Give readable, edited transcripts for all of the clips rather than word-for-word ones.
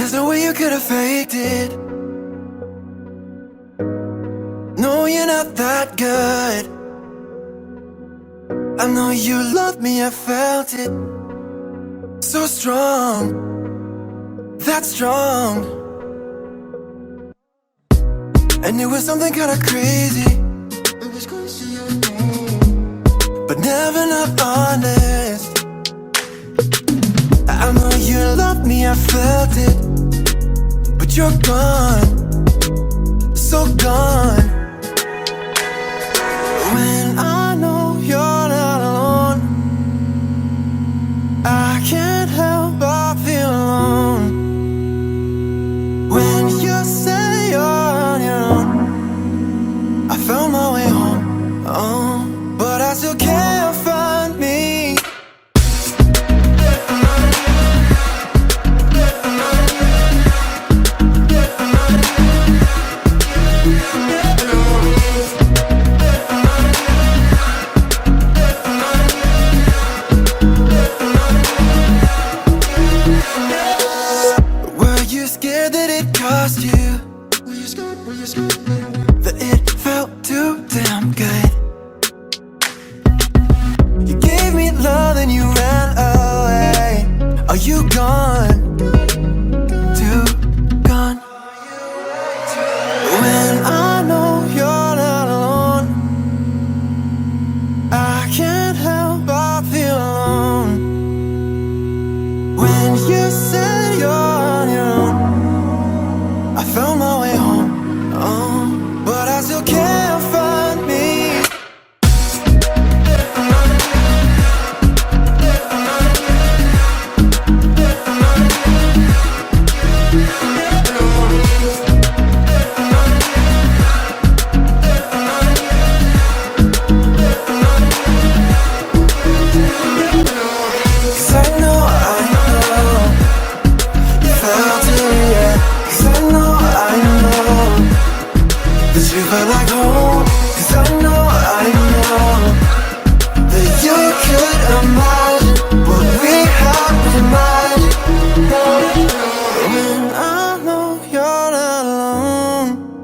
There's no way you could have faked it. No, you're not that good. I know you love me, I felt it. So strong, that strong. And it was something kinda crazy, but never not honest. I know you love me, I felt it, but you're gone, so gone. When I know you're not alone, I can't help but feel alone. When you say you're on your own, I found my way home, oh, but I still can't find me. Were you scared that it cost you? That it felt too damn good? You gave me love and you ran away. Are you gone? Too gone? When I know you're not alone, I can't help but feel alone. When you said you're on your own, I found my way home, oh, but I still can't find me. Cause I know you felt it, yeah. Cause I know that you felt like home. Cause I know that you could imagine what we had imagined. When I know you're not alone,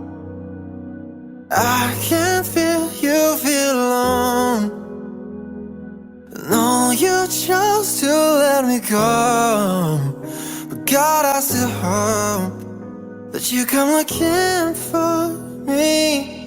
I can't feel you feel alone. No, you chose to let me go, but God, I still hope that you come looking for me.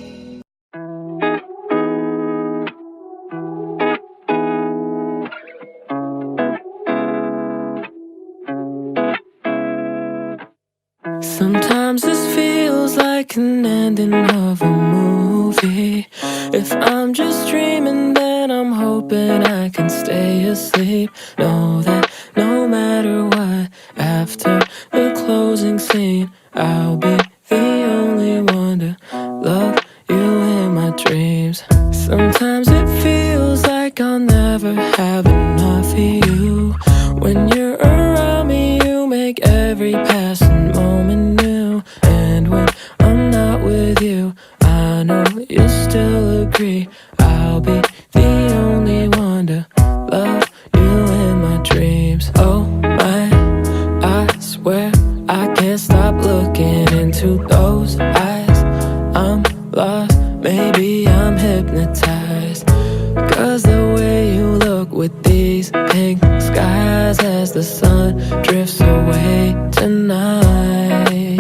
Sometimes this feels like an ending of a movie. If I'm just dreaming, then I'm hoping I can stay asleep. Know that no matter what, after the closing scene, I'll be the only one to love you in my dreams. Sometimes it feels like I'll never have enough of you. When you're around me, you make every passing moment new. And when I'm not with you, I know you still agree. I'll be the only one to love you in my dreams. Oh my, I swear I can't stop looking into those eyes. I'm lost, maybe I'm hypnotized. Cause the way you look with these pink skies as the sun drifts away tonight.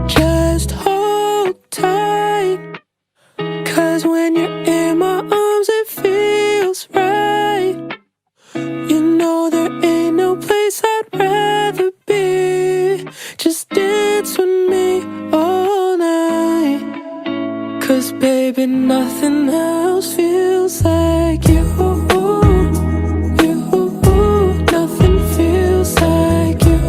Just hold tight, cause when you're in my arms it feels right. You know there ain't no place I'd rather be. Just dance with me all night. Cause baby, nothing else feels like you. Nothing feels like you.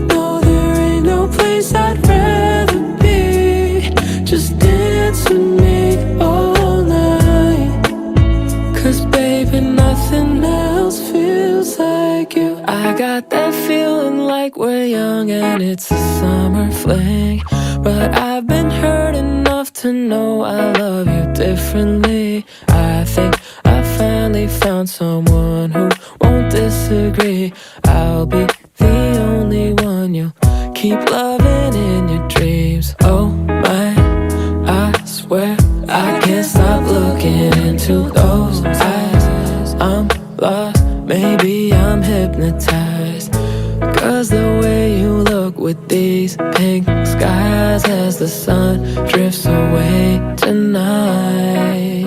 No, there ain't no place I'd rather be. Just dance with me all night. Cause baby, nothing else feels like you. I got that feeling like we're young and it's a summer fling. But I've been hurt enough to know I love you differently. I think I finally found someone who won't disappoint. disagree. I'll be the only one you'll keep loving in your dreams. Oh my, I swear I can't stop looking into those eyes. I'm lost, maybe I'm hypnotized, 'cause the way you look with these pink skies as the sun drifts away tonight.